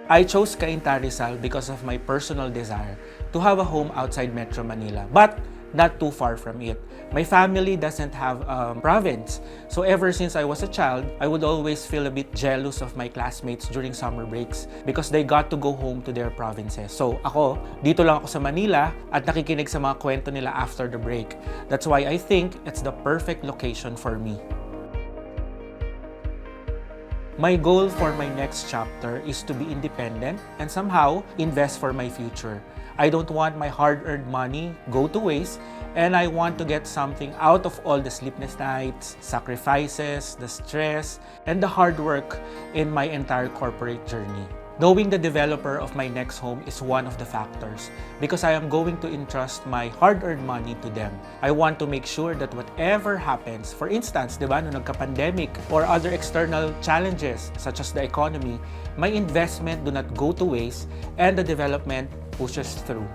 I chose Cainta Rizal because of my personal desire to have a home outside Metro Manila, but not too far from it. My family doesn't have a province, so ever since I was a child, I would always feel a bit jealous of my classmates during summer breaks because they got to go home to their provinces. So ako, dito lang ako sa Manila at nakikinig sa mga kwento nila after the break. That's why I think it's the perfect location for me. My goal for my next chapter is to be independent and somehow invest for my future. I don't want my hard-earned money go to waste, and I want to get something out of all the sleepless nights, sacrifices, the stress, and the hard work in my entire corporate journey. Knowing the developer of my next home is one of the factors because I am going to entrust my hard-earned money to them. I want to make sure that whatever happens, for instance, di ba, nung nagka-pandemic or other external challenges such as the economy, my investment do not go to waste and the development pushes through.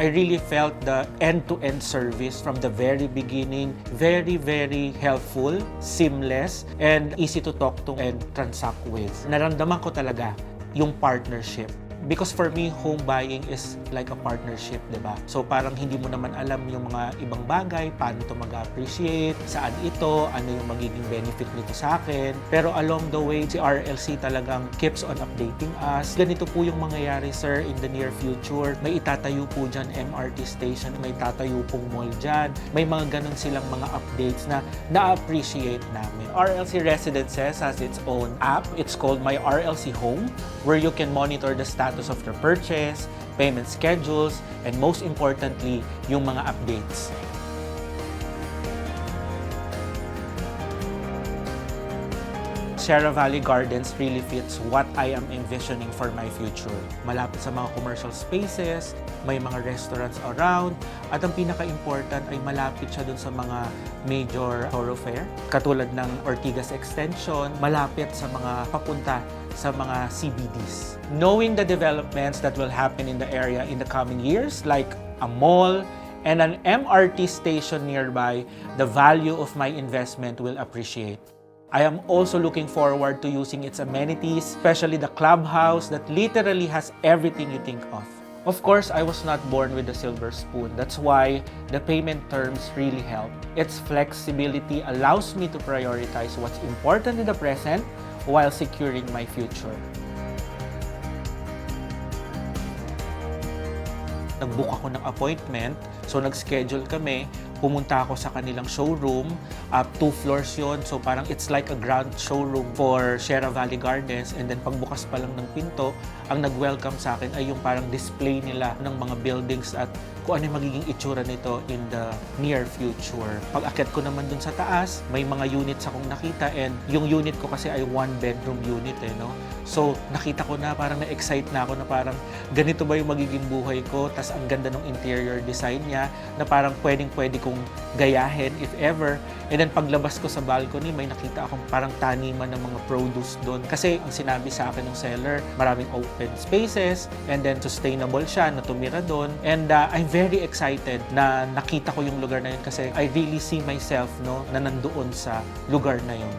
I really felt the end-to-end service from the very beginning. Very, very helpful, seamless, and easy to talk to and transact with. Naramdaman ko talaga yung partnership. Because for me, home buying is like a partnership, di ba? So parang hindi mo naman alam yung mga ibang bagay, paano ito mag-appreciate, saan ito, ano yung magiging benefit nito sa akin. Pero along the way, si RLC talagang keeps on updating us. Ganito po yung mangyayari, sir, in the near future. May itatayo po dyan MRT station, may tatayo pong mall dyan. May mga ganun silang mga updates na na-appreciate namin. RLC Residences has its own app. It's called My RLC Home, where you can monitor the status of your purchase, payment schedules, and most importantly, yung mga updates. Sierra Valley Gardens really fits what I am envisioning for my future. Malapit sa mga commercial spaces, may mga restaurants around, at ang pinaka-important ay malapit siya dun sa mga major thoroughfare, katulad ng Ortigas Extension, malapit sa mga papunta sa mga CBDs. Knowing the developments that will happen in the area in the coming years, like a mall and an MRT station nearby, the value of my investment will appreciate. I am also looking forward to using its amenities, especially the clubhouse that literally has everything you think of. Of course, I was not born with a silver spoon. That's why the payment terms really help. Its flexibility allows me to prioritize what's important in the present while securing my future. Nag-book ako ng appointment, so nag-schedule kami. Pumunta ako sa kanilang showroom, 2 floors yon. So parang it's like a grand showroom for Sierra Valley Gardens. And then pagbukas pa lang ng pinto, ang nag-welcome sa akin ay yung parang display nila ng mga buildings at kung ano yung magiging itsura nito in the near future. Pag-akyat ko naman dun sa taas, may mga units akong nakita and yung unit ko kasi ay 1-bedroom unit no? So nakita ko na parang na-excite na ako na parang ganito ba yung magiging buhay ko? Tas ang ganda ng interior design niya na parang pwedeng-pwede kong gayahin if ever. And then paglabas ko sa balcony, may nakita akong parang taniman ng mga produce doon. Kasi ang sinabi sa akin ng seller, maraming open spaces and then sustainable siya na tumira doon. And I'm very excited na nakita ko yung lugar na yun kasi I really see myself na nandoon sa lugar na yun.